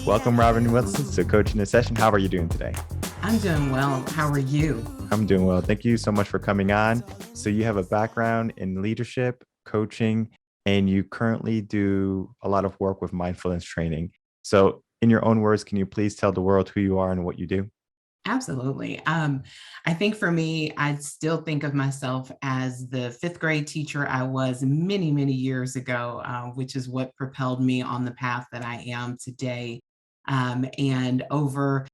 Welcome, Robin Wilson, to Coaching in a Session. How are you doing today? I'm doing well. How are you? I'm doing well. Thank you so much for coming on. So, you have a background in leadership, coaching, and you currently do a lot of work with mindfulness training. So, in your own words, can you please tell the world who you are and what you do? Absolutely. I think for me, I still think of myself as the fifth grade teacher I was many, many years ago, which is what propelled me on the path that I am today. And over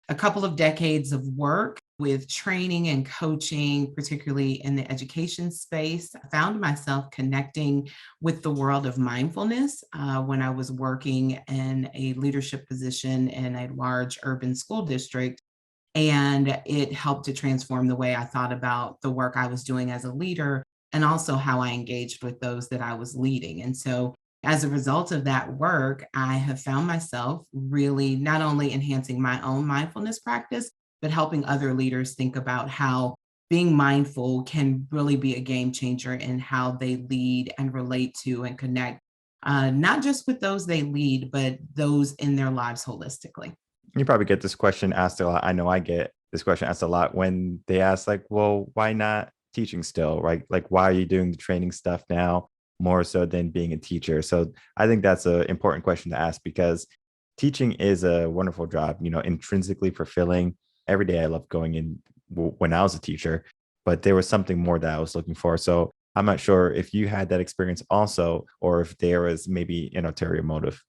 a couple of decades of work with training and coaching, particularly in the education space, I found myself connecting with the world of mindfulness when I was working in a leadership position in a large urban school district. And it helped to transform the way I thought about the work I was doing as a leader and also how I engaged with those that I was leading. And so, as a result of that work, I have found myself really not only enhancing my own mindfulness practice, but helping other leaders think about how being mindful can really be a game changer in how they lead and relate to and connect, not just with those they lead, but those in their lives holistically. You probably get this question asked a lot. I know I get this question asked a lot when they ask, like, well, why not teaching still, right? Like, why are you doing the training stuff now more so than being a teacher? So I think that's an important question to ask because teaching is a wonderful job, intrinsically fulfilling. Every day I love going in when I was a teacher, but there was something more that I was looking for. So I'm not sure if you had that experience also, or if there was maybe an ulterior motive.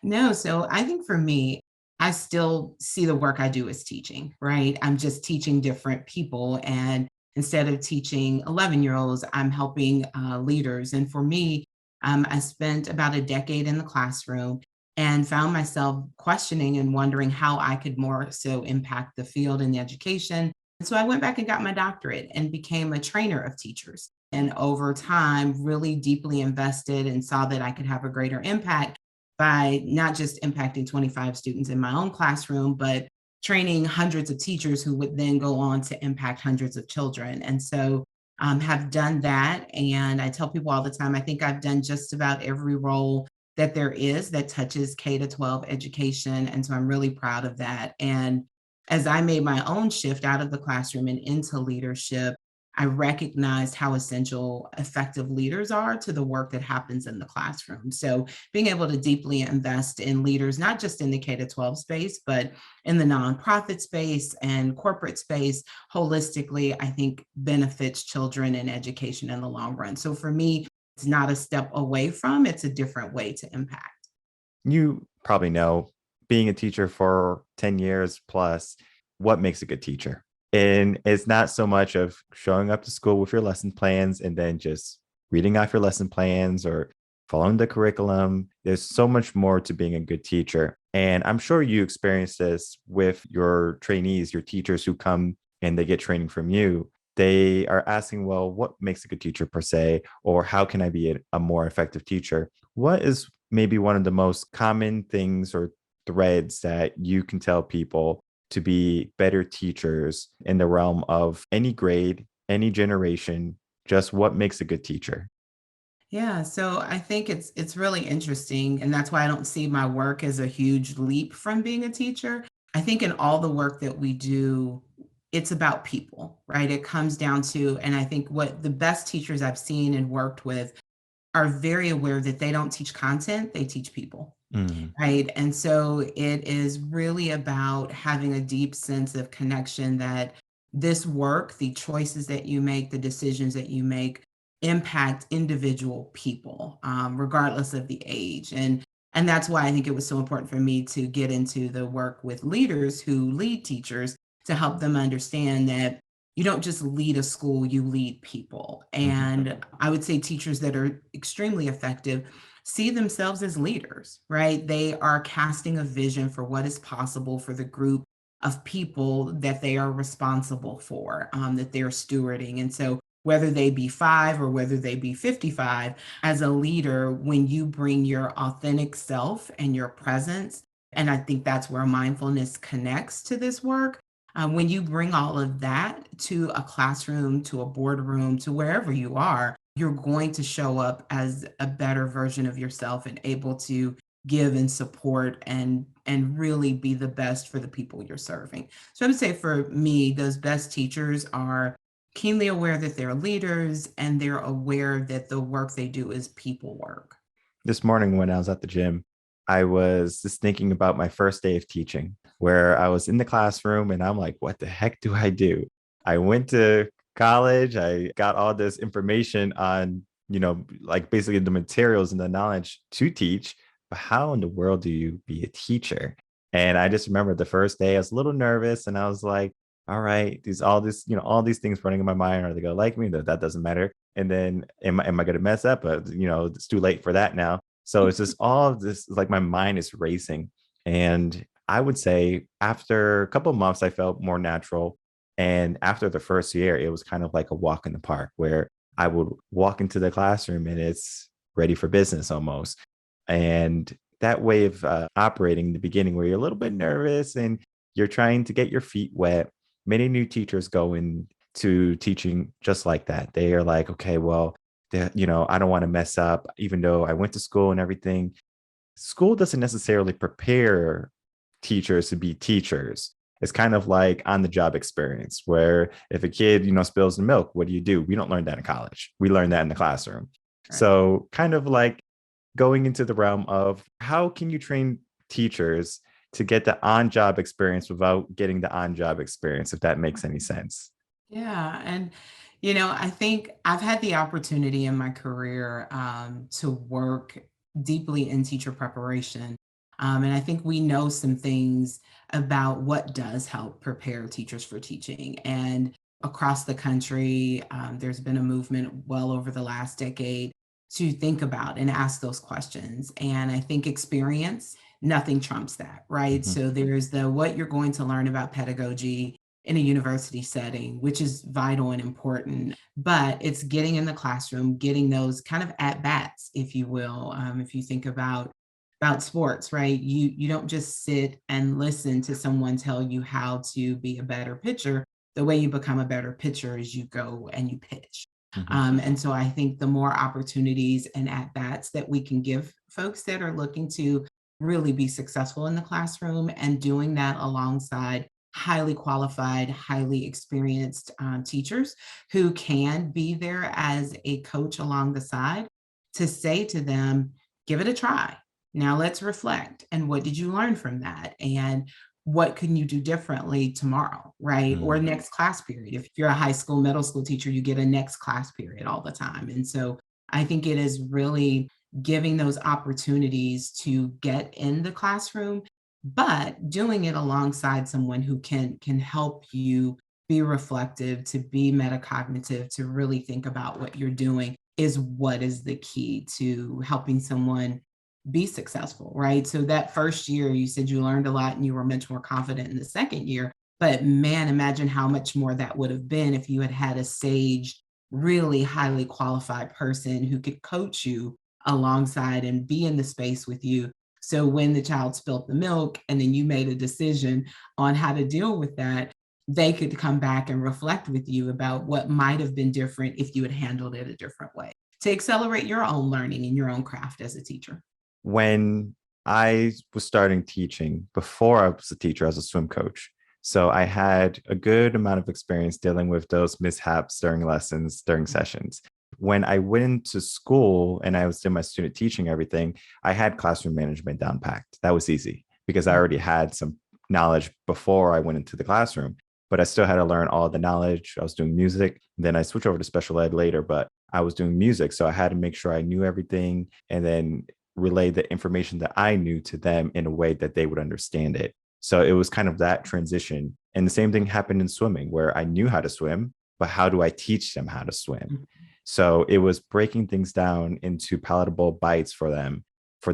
No, so I think for me, I still see the work I do as teaching, right? I'm just teaching different people. And instead of teaching 11-year-olds, I'm helping leaders. And for me, I spent about a decade in the classroom and found myself questioning and wondering how I could more so impact the field in education. And so I went back and got my doctorate and became a trainer of teachers. And over time, really deeply invested and saw that I could have a greater impact by not just impacting 25 students in my own classroom, but training hundreds of teachers who would then go on to impact hundreds of children. And so have done that. And I tell people all the time, I think I've done just about every role that there is that touches K to 12 education. And so I'm really proud of that. And as I made my own shift out of the classroom and into leadership, I recognized how essential effective leaders are to the work that happens in the classroom. So being able to deeply invest in leaders, not just in the K to 12 space, but in the nonprofit space and corporate space, holistically, I think benefits children and education in the long run. So for me, it's not a step away from, it's a different way to impact. You probably know, being a teacher for 10 years plus, what makes a good teacher. And it's not so much of showing up to school with your lesson plans and then just reading off your lesson plans or following the curriculum. There's so much more to being a good teacher. And I'm sure you experience this with your trainees, your teachers who come and they get training from you. They are asking, well, what makes a good teacher per se? Or how can I be a more effective teacher? What is maybe one of the most common things or threads that you can tell people to be better teachers in the realm of any grade, any generation, just what makes a good teacher? Yeah, so I think it's really interesting, and that's why I don't see my work as a huge leap from being a teacher. I think in all the work that we do, it's about people, right? It comes down to, and I think what the best teachers I've seen and worked with are very aware that they don't teach content, they teach people. Mm, Right. And so it is really about having a deep sense of connection that this work, the choices that you make, the decisions that you make impact individual people, regardless of the age. And that's why I think it was so important for me to get into the work with leaders who lead teachers to help them understand that you don't just lead a school, you lead people. mhm. And I would say teachers that are extremely effective see themselves as leaders, right? They are casting a vision for what is possible for the group of people that they are responsible for, that they're stewarding. And so, whether they be five or whether they be 55, as a leader, when you bring your authentic self and your presence, and I think that's where mindfulness connects to this work. When you bring all of that to a classroom, to a boardroom, to wherever you are, you're going to show up as a better version of yourself and able to give and support and really be the best for the people you're serving. So I would say for me, those best teachers are keenly aware that they're leaders and they're aware that the work they do is people work. This morning when I was at the gym, I was just thinking about my first day of teaching, where I was in the classroom and I'm like, what the heck do I do? I went to college, I got all this information on, like basically the materials and the knowledge to teach, but how in the world do you be a teacher? And I just remember the first day I was a little nervous and I was like, all right, all these things running in my mind. Are they gonna like me? That doesn't matter. And then am I gonna mess up? But it's too late for that now. So it's just all of this, like my mind is racing. And I would say after a couple of months, I felt more natural. And after the first year, it was kind of like a walk in the park where I would walk into the classroom and it's ready for business almost. And that way of operating in the beginning, where you're a little bit nervous and you're trying to get your feet wet, many new teachers go into teaching just like that. They are like, okay, well, I don't want to mess up, even though I went to school and everything. School doesn't necessarily prepare teachers to be teachers. It's kind of like on the job experience where if a kid, spills the milk, what do? We don't learn that in college. We learn that in the classroom. Right. So kind of like going into the realm of how can you train teachers to get the on-job experience without getting the on-job experience, if that makes any sense. Yeah. And, I think I've had the opportunity in my career to work deeply in teacher preparation. And I think we know some things about what does help prepare teachers for teaching. And across the country, there's been a movement well over the last decade to think about and ask those questions. And I think experience, nothing trumps that, right? Mhm. So there's the what you're going to learn about pedagogy in a university setting, which is vital and important. But it's getting in the classroom, getting those kind of at bats, if you will. If you think about sports, right? You don't just sit and listen to someone tell you how to be a better pitcher. The way you become a better pitcher is you go and you pitch. Mhm. And so I think the more opportunities and at bats that we can give folks that are looking to really be successful in the classroom and doing that alongside highly qualified, highly experienced teachers who can be there as a coach along the side to say to them, give it a try. Now let's reflect. And what did you learn from that? And what can you do differently tomorrow, right? Or Mm. next class period. If you're a high school, middle school teacher, you get a next class period all the time. And so I think it is really giving those opportunities to get in the classroom, but doing it alongside someone who can help you be reflective, to be metacognitive, to really think about what you're doing is what is the key to helping someone be successful, right? So that first year, you said you learned a lot and you were much more confident in the second year. But man, imagine how much more that would have been if you had had a sage, really highly qualified person who could coach you alongside and be in the space with you. So when the child spilt the milk and then you made a decision on how to deal with that, they could come back and reflect with you about what might have been different if you had handled it a different way to accelerate your own learning and your own craft as a teacher. When I was starting teaching, before I was a teacher, I was a swim coach. So I had a good amount of experience dealing with those mishaps during lessons, during sessions. When I went into school and I was doing my student teaching, everything, I had classroom management down packed. That was easy because I already had some knowledge before I went into the classroom, but I still had to learn all the knowledge. I was doing music. Then I switched over to special ed later, but I was doing music. So I had to make sure I knew everything and then relay the information that I knew to them in a way that they would understand it. So it was kind of that transition. And the same thing happened in swimming, where I knew how to swim, but how do I teach them how to swim? So it was breaking things down into palatable bites for them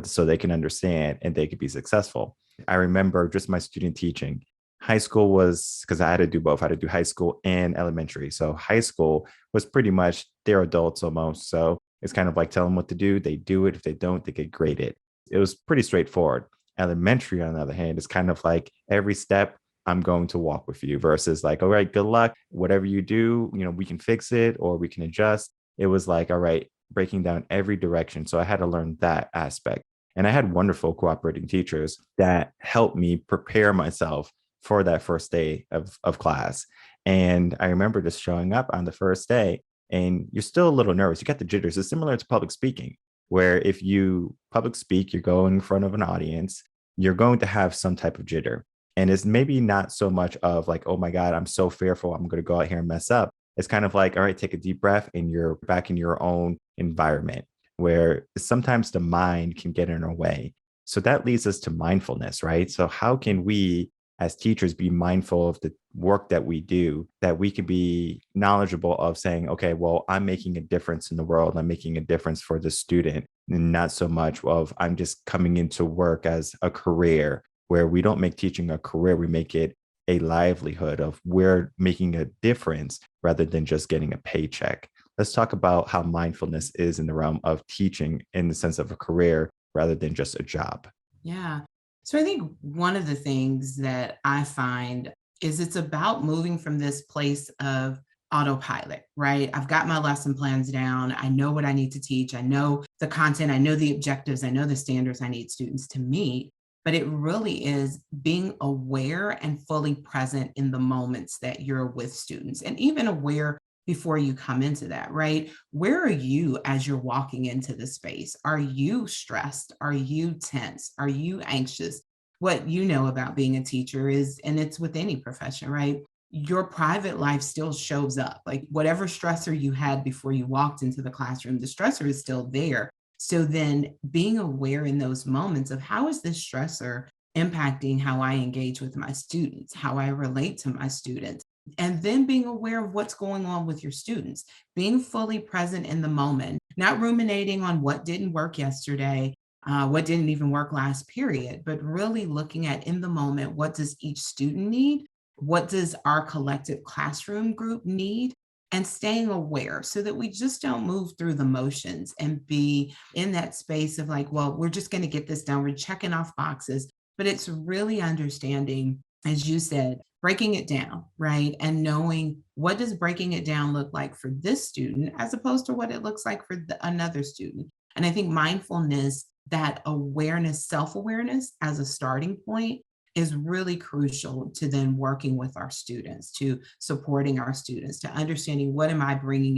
so they can understand and they could be successful. I remember just my student teaching. High school was because I had to do both. I had to do high school and elementary. So high school was pretty much they're adults almost. So it's kind of like tell them what to do. They do it. If they don't, they get graded. It was pretty straightforward. Elementary, on the other hand, is kind of like every step I'm going to walk with you versus like, all right, good luck. Whatever you do, we can fix it or we can adjust. It was like, all right, breaking down every direction. So I had to learn that aspect. And I had wonderful cooperating teachers that helped me prepare myself for that first day of class. And I remember just showing up on the first day and you're still a little nervous. You got the jitters. It's similar to public speaking, where if you public speak, you go in front of an audience, you're going to have some type of jitter. And it's maybe not so much of like, oh my God, I'm so fearful, I'm going to go out here and mess up. It's kind of like, all right, take a deep breath and you're back in your own environment where sometimes the mind can get in our way. So that leads us to mindfulness, right? So, how can we as teachers be mindful of the work that we do, that we can be knowledgeable of saying, okay, well, I'm making a difference in the world, I'm making a difference for the student, and not so much of I'm just coming into work as a career, where we don't make teaching a career, we make it a livelihood of we're making a difference rather than just getting a paycheck. Let's talk about how mindfulness is in the realm of teaching in the sense of a career rather than just a job. Yeah. So I think one of the things that I find is it's about moving from this place of autopilot, right? I've got my lesson plans down. I know what I need to teach. I know the content. I know the objectives. I know the standards I need students to meet. But it really is being aware and fully present in the moments that you're with students, and even aware before you come into that, right? Where are you as you're walking into the space? Are you stressed? Are you tense? Are you anxious? What you know about being a teacher is, and it's with any profession, right? Your private life still shows up. Like whatever stressor you had before you walked into the classroom, the stressor is still there. So then being aware in those moments of how is this stressor impacting how I engage with my students, how I relate to my students, and then being aware of what's going on with your students, being fully present in the moment, not ruminating on what didn't work yesterday, what didn't even work last period, but really looking at in the moment, what does each student need? What does our collective classroom group need? And staying aware so that we just don't move through the motions and be in that space of like, well, we're just going to get this done. We're checking off boxes. But it's really understanding, as you said, breaking it down, right? And knowing what does breaking it down look like for this student as opposed to what it looks like for another student. And I think mindfulness, that awareness, self-awareness as a starting point is really crucial to then working with our students, to supporting our students, to understanding what am I bringing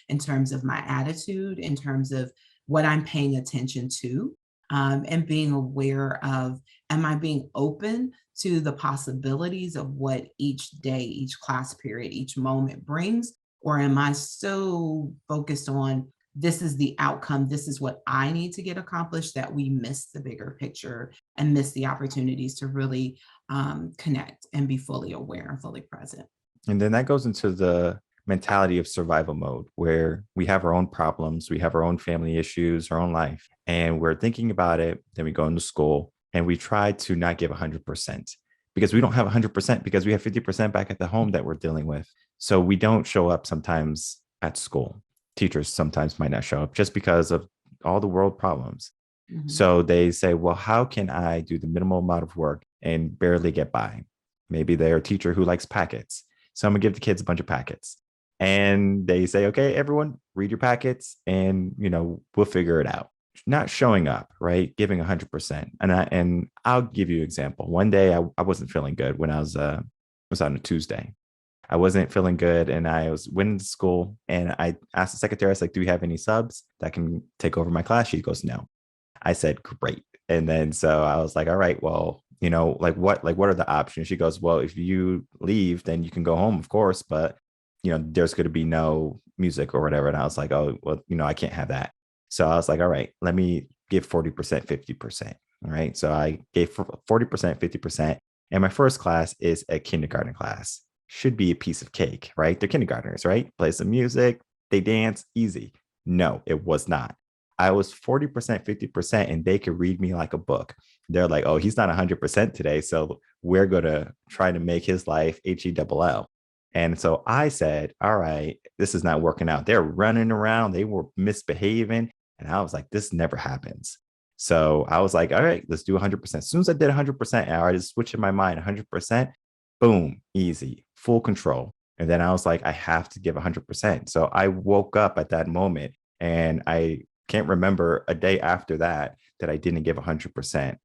in terms of my attitude, in terms of what I'm paying attention to, and being aware of, am I being open to the possibilities of what each day, each class period, each moment brings? Or am I so focused on this is the outcome, this is what I need to get accomplished, that we miss the bigger picture and miss the opportunities to really connect and be fully aware and fully present. And then that goes into the mentality of survival mode, where we have our own problems, we have our own family issues, our own life, and we're thinking about it. Then we go into school and we try to not give 100% because we don't have 100% because we have 50% back at the home that we're dealing with. So we don't show up sometimes at school. Teachers sometimes might not show up just because of all the world problems. Mhm. So they say, well, how can I do the minimal amount of work and barely get by? Maybe they're a teacher who likes packets. So I'm gonna give the kids a bunch of packets. And they say, okay, everyone, read your packets and we'll figure it out. Not showing up, right? Giving 100%. And I'll give you an example. One day I wasn't feeling good when I was on a Tuesday. I wasn't feeling good and I was went to school and I asked the secretary, I was like, do we have any subs that can take over my class? She goes, no. I said, great. And then so I was like, all right, well, what are the options? She goes, well, if you leave, then you can go home, of course, but there's going to be no music or whatever. And I was like, oh, well, I can't have that. So I was like, all right, let me give 40%, 50%. All right. So I gave 40%, 50%. And my first class is a kindergarten class. Should be a piece of cake, right? They're kindergartners, right? Play some music, they dance, easy. No, it was not. I was 40%, 50%, and they could read me like a book. They're like, oh, he's not 100% today. So we're going to try to make his life HELL. And so I said, all right, this is not working out. They're running around, they were misbehaving. And I was like, this never happens. So I was like, all right, let's do 100%. As soon as I did 100%, I already switched in my mind 100%, boom, easy, full control. And then I was like, I have to give 100%. So I woke up at that moment and I can't remember a day after that that I didn't give 100%.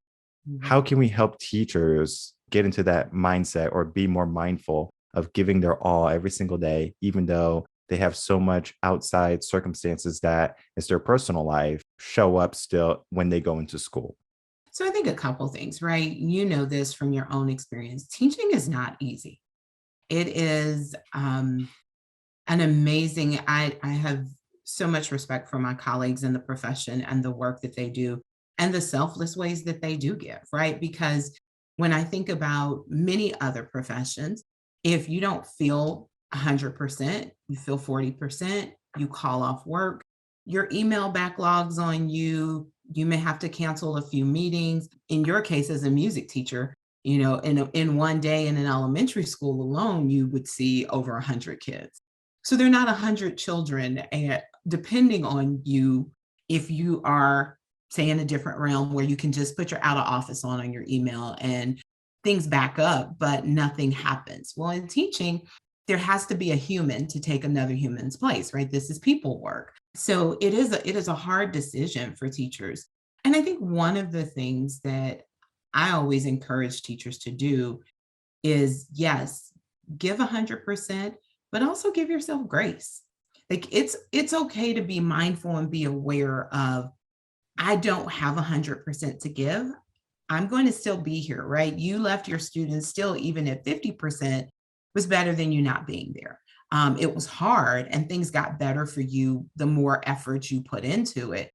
How Mhm. can we help teachers get into that mindset or be more mindful of giving their all every single day, even though they have so much outside circumstances that is their personal life show up still when they go into school? So I think a couple things, right? You know this from your own experience. Teaching is not easy. It is an amazing. I have so much respect for my colleagues in the profession and the work that they do and the selfless ways that they do give, right? Because when I think about many other professions, if you don't feel 100%, you feel 40%, you call off work, your email backlogs on you, you may have to cancel a few meetings. In your case, as a music teacher, in one day in an elementary school alone, you would see over 100 kids. So they're not 100 children. And depending on you, if you are, say, in a different realm where you can just put your out of office on your email and things back up, but nothing happens. Well, in teaching, there has to be a human to take another human's place, right? This is people work. So it is a hard decision for teachers. And I think one of the things that I always encourage teachers to do is, yes, give 100%, but also give yourself grace. Like it's okay to be mindful and be aware of, I don't have 100% to give. I'm going to still be here, right? You left your students still, even at 50%, was better than you not being there. It was hard and things got better for you the more effort you put into it.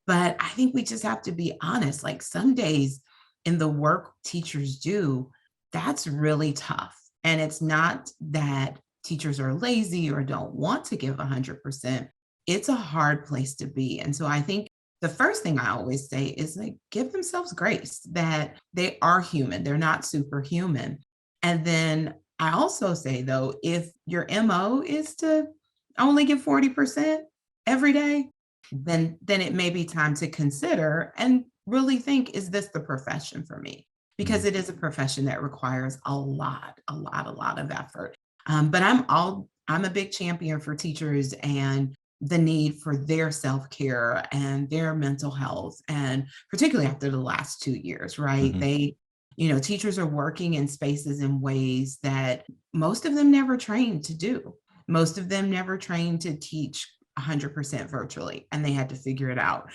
But I think we just have to be honest. Like some days in the work teachers do, that's really tough. And it's not that teachers are lazy or don't want to give 100%. It's a hard place to be. And so I think the first thing I always say is, like, give themselves grace that they are human, they're not superhuman. And then I also say, though, if your MO is to only give 40% every day, then it may be time to consider and really think, is this the profession for me? Because Mm. it is a profession that requires a lot of effort. But I'm a big champion for teachers and the need for their self-care and their mental health, and particularly after the last 2 years, right? Mhm. Teachers are working in spaces in ways that most of them never trained to do. Most of them never trained to teach 100% virtually, and they had to figure it out.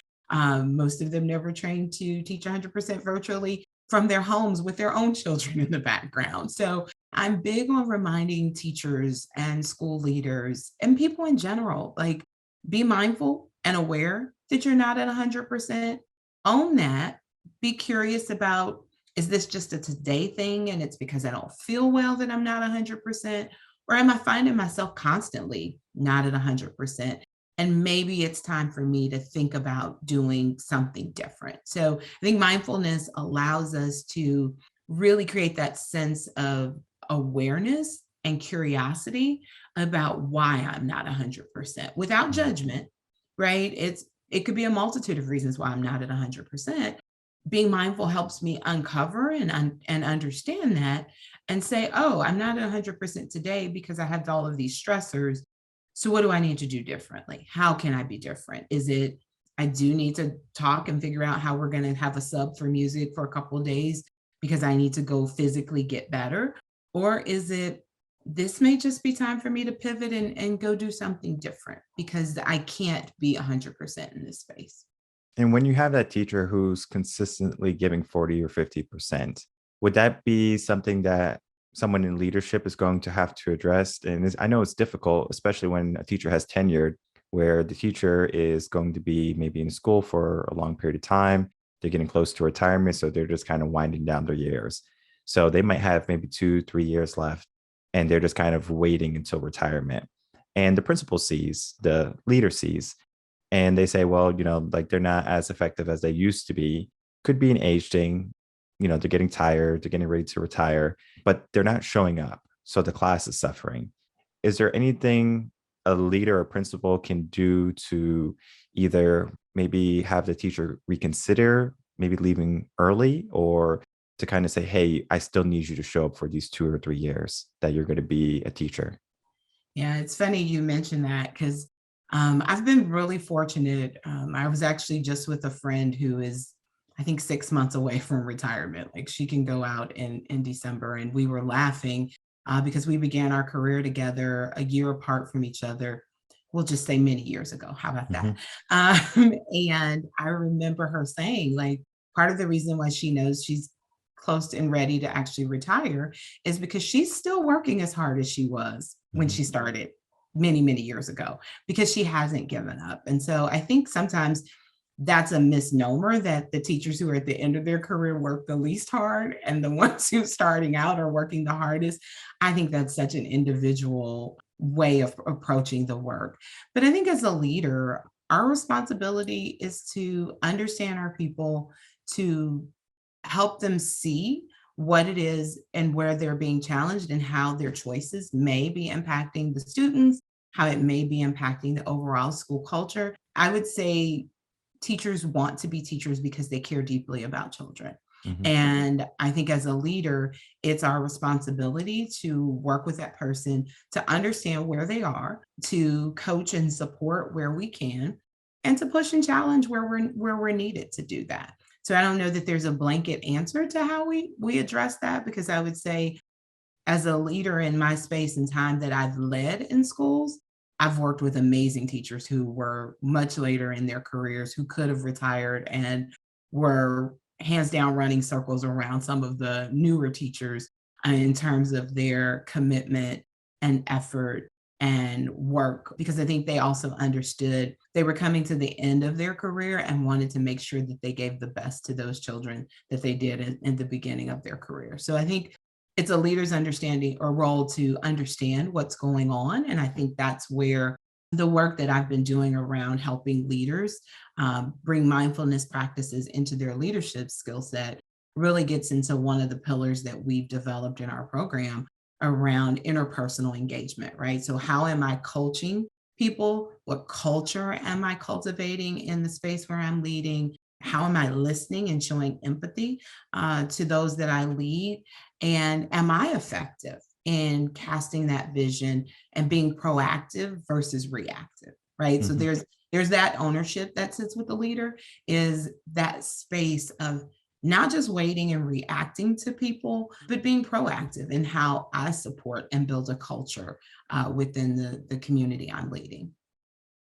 Most of them never trained to teach 100% virtually from their homes with their own children in the background. So I'm big on reminding teachers and school leaders and people in general, like, be mindful and aware that you're not at 100%. Own that. Be curious about, is this just a today thing and it's because I don't feel well that I'm not 100%? Or am I finding myself constantly not at 100%? And maybe it's time for me to think about doing something different. So I think mindfulness allows us to really create that sense of awareness and curiosity about why I'm not 100% without Mm. judgment, right? It could be a multitude of reasons why I'm not at 100%. Being mindful helps me uncover and understand that and say, oh, I'm not at 100% today because I had all of these stressors. So what do I need to do differently? How can I be different? Is it, I do need to talk and figure out how we're going to have a sub for music for a couple of days because I need to go physically get better? Or is it, this may just be time for me to pivot and go do something different because I can't be 100% in this space. And when you have that teacher who's consistently giving 40 or 50%, would that be something that someone in leadership is going to have to address? And I know it's difficult, especially when a teacher has tenured, where the teacher is going to be maybe in school for a long period of time. They're getting close to retirement. So they're just kind of winding down their years. So they might have maybe 2, 3 years left, and they're just kind of waiting until retirement. And the principal sees, the leader sees, and they say, well, like they're not as effective as they used to be. Could be an age thing. They're getting tired, they're getting ready to retire, but they're not showing up. So the class is suffering. Is there anything a leader or principal can do to either maybe have the teacher reconsider, maybe leaving early, or to kind of say, hey, I still need you to show up for these 2 or 3 years that you're going to be a teacher? Yeah, it's funny you mentioned that because I've been really fortunate. I was actually just with a friend who is I think 6 months away from retirement. Like she can go out in December. And we were laughing because we began our career together a year apart from each other. We'll just say many years ago. How about that? Hmm. And I remember her saying, like, part of the reason why she knows she's close and ready to actually retire is because she's still working as hard as she was when Hmm. she started many, many years ago, because she hasn't given up. And so I think sometimes that's a misnomer that the teachers who are at the end of their career work the least hard and the ones who starting out are working the hardest. I think that's such an individual way of approaching the work. But I think as a leader, our responsibility is to understand our people, to help them see what it is and where they're being challenged and how their choices may be impacting the students, how it may be impacting the overall school culture. I would say teachers want to be teachers because they care deeply about children. Hmm. And I think as a leader, it's our responsibility to work with that person to understand where they are, to coach and support where we can, and to push and challenge where we're needed to do that. So I don't know that there's a blanket answer to how we address that, because I would say as a leader in my space and time that I've led in schools, I've worked with amazing teachers who were much later in their careers, who could have retired and were hands down running circles around some of the newer teachers in terms of their commitment and effort and work, because I think they also understood they were coming to the end of their career and wanted to make sure that they gave the best to those children that they did in the beginning of their career. So I think it's a leader's understanding or role to understand what's going on. And I think that's where the work that I've been doing around helping leaders bring mindfulness practices into their leadership skill set really gets into one of the pillars that we've developed in our program around interpersonal engagement, right? So, how am I coaching people? What culture am I cultivating in the space where I'm leading? How am I listening and showing empathy to those that I lead? And am I effective in casting that vision and being proactive versus reactive? Right. So Hmm. there's that ownership that sits with the leader, is that space of not just waiting and reacting to people, but being proactive in how I support and build a culture within the community I'm leading.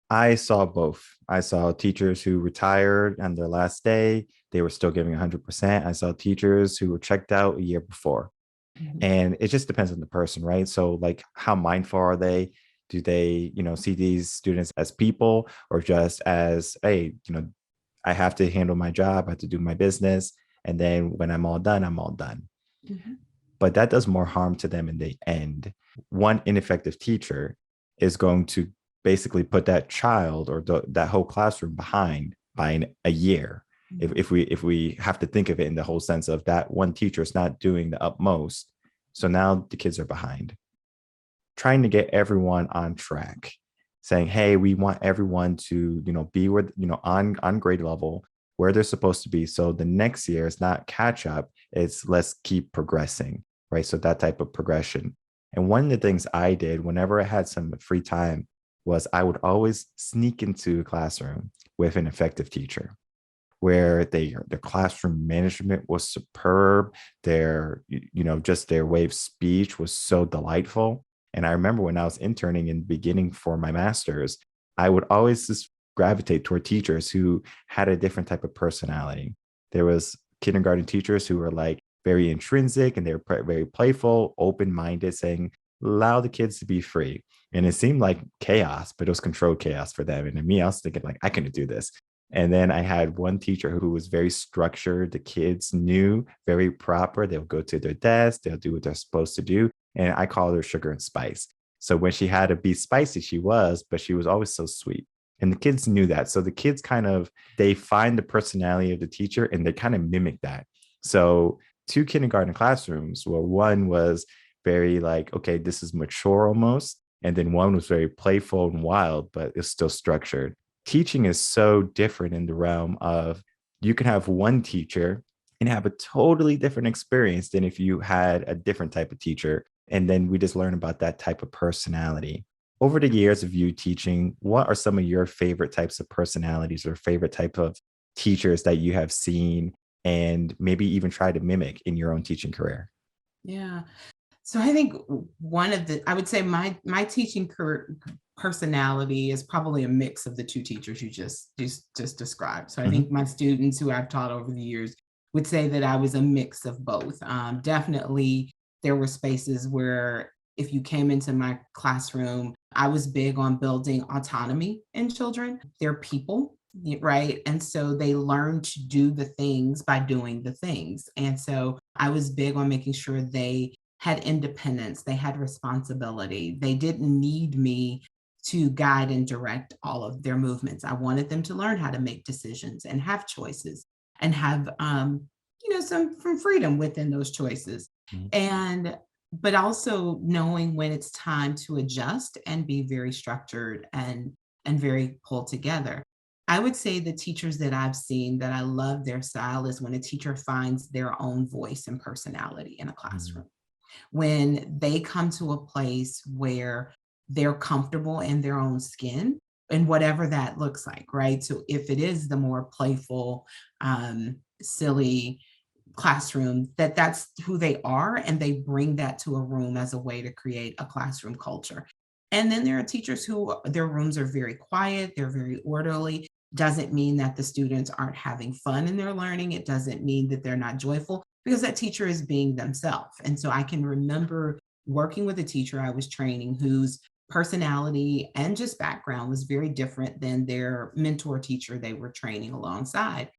I saw both. I saw teachers who retired on their last day, they were still giving 100%. I saw teachers who were checked out a year before. Mhm. And it just depends on the person, right? So, like, how mindful are they? Do they, see these students as people or just as, hey, I have to handle my job, I have to do my business. And then when I'm all done, I'm all done. Mhm. But that does more harm to them in the end. One ineffective teacher is going to basically put that child or that whole classroom behind by a year. If we have to think of it in the whole sense of that one teacher is not doing the utmost, so now the kids are behind. Trying to get everyone on track, saying, hey, we want everyone to be where on grade level where they're supposed to be, so the next year is not catch up, it's let's keep progressing, right? So that type of progression. And one of the things I did whenever I had some free time was I would always sneak into a classroom with an effective teacher where their classroom management was superb. Their, just their way of speech was so delightful. And I remember when I was interning in the beginning for my master's, I would always just gravitate toward teachers who had a different type of personality. There was kindergarten teachers who were like very intrinsic and they were very playful, open-minded, saying, allow the kids to be free. And it seemed like chaos, but it was controlled chaos for them. And to me, I was thinking like, I couldn't do this. And then I had one teacher who was very structured. The kids knew, very proper. They'll go to their desk, they'll do what they're supposed to do. And I call her sugar and spice. So when she had to be spicy, she was, but she was always so sweet. And the kids knew that. So the kids they find the personality of the teacher and they kind of mimic that. So two kindergarten classrooms, well, one was very like, okay, this is mature almost. And then one was very playful and wild, but it's still structured. Teaching is so different in the realm of you can have one teacher and have a totally different experience than if you had a different type of teacher. And then we just learn about that type of personality. Over the years of you teaching, what are some of your favorite types of personalities or favorite type of teachers that you have seen and maybe even try to mimic in your own teaching career? Yeah. So I think I would say my teaching personality is probably a mix of the two teachers you just described. So I Hmm. think my students who I've taught over the years would say that I was a mix of both. Definitely, there were spaces where if you came into my classroom, I was big on building autonomy in children. They're people, right? And so they learn to do the things by doing the things. And so I was big on making sure they had independence, they had responsibility. They didn't need me to guide and direct all of their movements. I wanted them to learn how to make decisions and have choices and have some freedom within those choices. And but also knowing when it's time to adjust and be very structured and very pulled together. I would say the teachers that I've seen that I love their style is when a teacher finds their own voice and personality in a Hmm. classroom, when they come to a place where they're comfortable in their own skin and whatever that looks like, right? So if it is the more playful, silly classroom, that's who they are, and they bring that to a room as a way to create a classroom culture. And then there are teachers who their rooms are very quiet, they're very orderly. Doesn't mean that the students aren't having fun in their learning. It doesn't mean that they're not joyful, because that teacher is being themselves. And so I can remember working with a teacher I was training whose personality and just background was very different than their mentor teacher they were training alongside.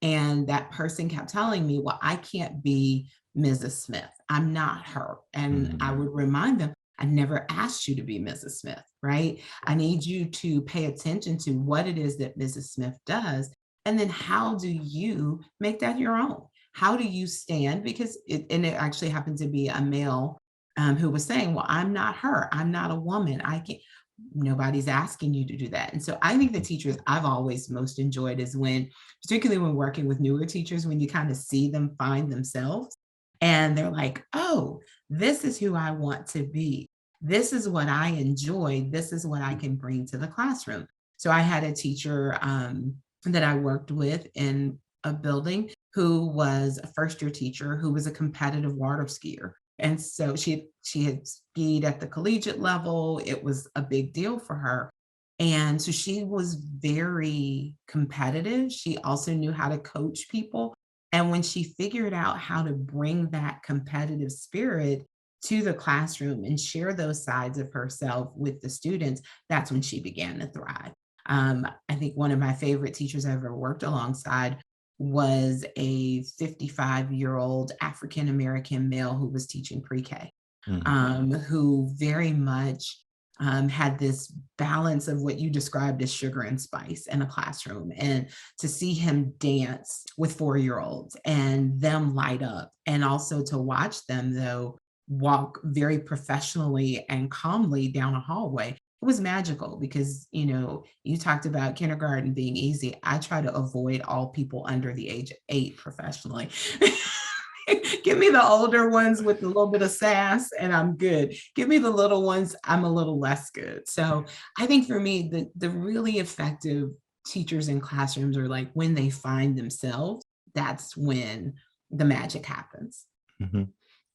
And that person kept telling me, well, I can't be Mrs. Smith. I'm not her. And I Hmm. would remind them, I never asked you to be Mrs. Smith, right? I need you to pay attention to what it is that Mrs. Smith does. And then how do you make that your own? How do you stand? Because it actually happened to be a male who was saying, well, I'm not her. I'm not a woman. I can't. Nobody's asking you to do that. And so I think the teachers I've always most enjoyed is when, particularly when working with newer teachers, when you kind of see them find themselves and they're like, oh, this is who I want to be. This is what I enjoy. This is what I can bring to the classroom. So I had a teacher that I worked with in a building who was a first year teacher who was a competitive water skier. And so she had skied at the collegiate level. It was a big deal for her. And so she was very competitive. She also knew how to coach people. And when she figured out how to bring that competitive spirit to the classroom and share those sides of herself with the students, that's when she began to thrive. I think one of my favorite teachers I ever worked alongside was a 55-year-old African American male who was teaching pre-K, Hmm. who very much had this balance of what you described as sugar and spice in a classroom. And to see him dance with 4-year-olds and them light up, and also to watch them, though, walk very professionally and calmly down a hallway. It was magical because, you talked about kindergarten being easy. I try to avoid all people under the age of 8 professionally. Give me the older ones with a little bit of sass and I'm good. Give me the little ones, I'm a little less good. So I think for me, the really effective teachers in classrooms are like when they find themselves, that's when the magic happens. Hmm.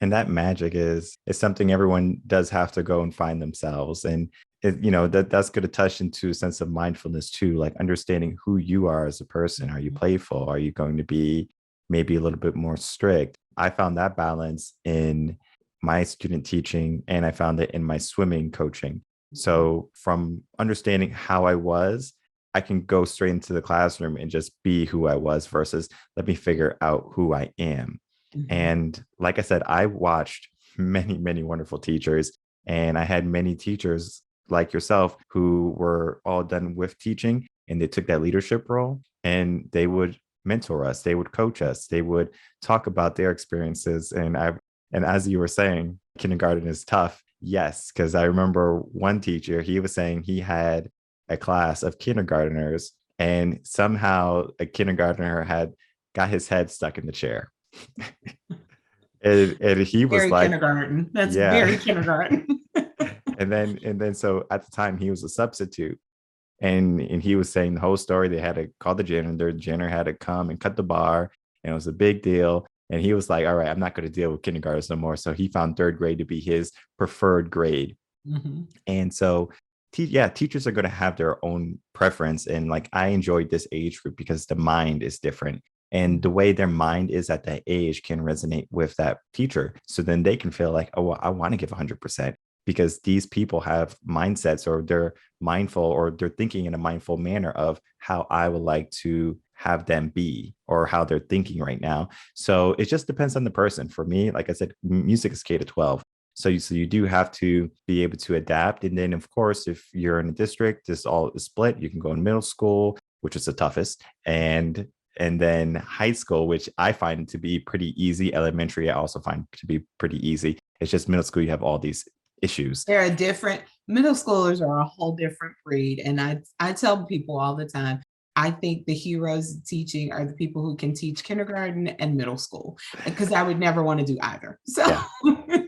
And that magic is something everyone does have to go and find themselves. And that's going to touch into a sense of mindfulness too, like understanding who you are as a person. Are you playful? Are you going to be maybe a little bit more strict? I found that balance in my student teaching, and I found it in my swimming coaching. So from understanding how I was, I can go straight into the classroom and just be who I was versus let me figure out who I am. Mhm. And like I said, I watched many, many wonderful teachers, and I had many teachers like yourself who were all done with teaching and they took that leadership role and they would mentor us, they would coach us, they would talk about their experiences. And as you were saying, kindergarten is tough. Yes, because I remember one teacher, he was saying he had a class of kindergarteners and somehow a kindergartner had got his head stuck in the chair. And he was Very like, kindergarten. That's yeah. very kindergarten. And then so at the time he was a substitute, and he was saying the whole story. They had to call the janitor had to come and cut the bar, and it was a big deal. And he was like, all right, I'm not going to deal with kindergartners no more. So he found third grade to be his preferred grade. Mhm. And so, yeah, teachers are going to have their own preference. And like, I enjoyed this age group because the mind is different. And the way their mind is at that age can resonate with that teacher. So then they can feel like, oh, well, I want to give 100% because these people have mindsets, or they're mindful, or they're thinking in a mindful manner of how I would like to have them be, or how they're thinking right now. So it just depends on the person. For me, like I said, music is K to 12. So you do have to be able to adapt. And then, of course, if you're in a district, this all is split. You can go in middle school, which is the toughest, and then high school, which I find to be pretty easy. Elementary, I also find to be pretty easy. It's just middle school, you have all these issues. They're a different middle schoolers are a whole different breed. And I tell people all the time, I think the heroes of teaching are the people who can teach kindergarten and middle school, because I would never want to do either. So Yeah.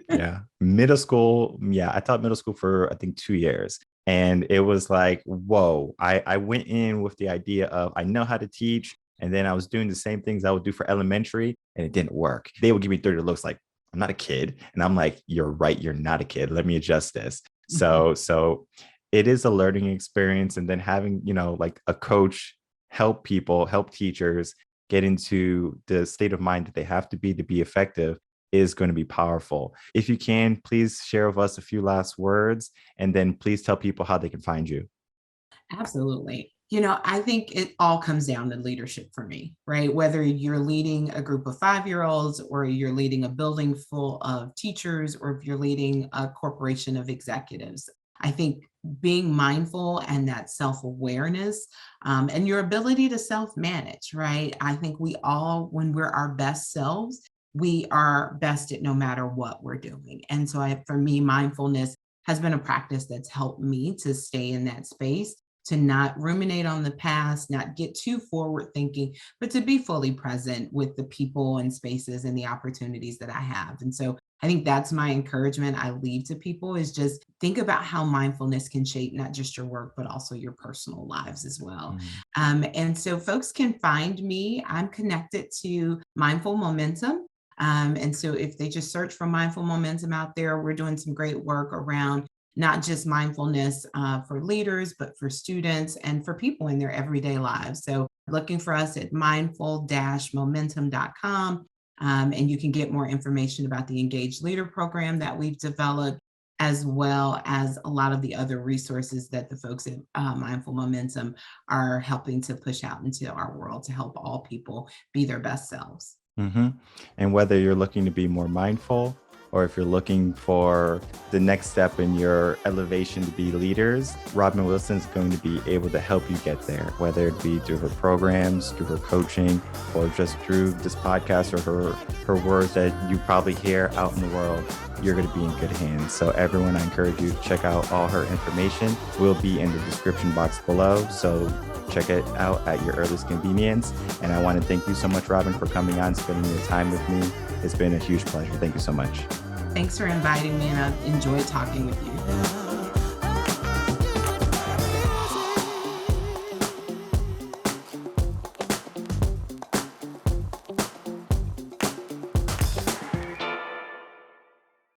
Yeah. Middle school. Yeah. I taught middle school for, I think, 2 years. And it was like, whoa. I went in with the idea of I know how to teach. And then I was doing the same things I would do for elementary, and it didn't work. They would give me 30 looks like, I'm not a kid. And I'm like, you're right. You're not a kid. Let me adjust this. So it is a learning experience. And then having, like a coach help people, help teachers get into the state of mind that they have to be effective is going to be powerful. If you can, please share with us a few last words, and then please tell people how they can find you. Absolutely. I think it all comes down to leadership for me, right? Whether you're leading a group of 5-year-olds, or you're leading a building full of teachers, or if you're leading a corporation of executives, I think being mindful and that self-awareness, and your ability to self-manage, right? I think we all, when we're our best selves, we are best at no matter what we're doing. And so for me, mindfulness has been a practice that's helped me to stay in that space, to not ruminate on the past, not get too forward thinking, but to be fully present with the people and spaces and the opportunities that I have. And so I think that's my encouragement I leave to people, is just think about how mindfulness can shape not just your work, but also your personal lives as well. Mm. And so folks can find me. I'm connected to Mindful Momentum. And so if they just search for Mindful Momentum out there, we're doing some great work around not just mindfulness for leaders, but for students and for people in their everyday lives. So looking for us at mindful-momentum.com. And you can get more information about the Engaged Leader program that we've developed, as well as a lot of the other resources that the folks at Mindful Momentum are helping to push out into our world to help all people be their best selves. Mm-hmm. And whether you're looking to be more mindful, or if you're looking for the next step in your elevation to be leaders, Robin Wilson is going to be able to help you get there, whether it be through her programs, through her coaching, or just through this podcast, or her words that you probably hear out in the world. You're going to be in good hands. So everyone, I encourage you to check out all her information. Will be in the description box below. So check it out at your earliest convenience. And I want to thank you so much, Robin, for coming on, spending your time with me. It's been a huge pleasure. Thank you so much. Thanks for inviting me, and I enjoyed talking with you.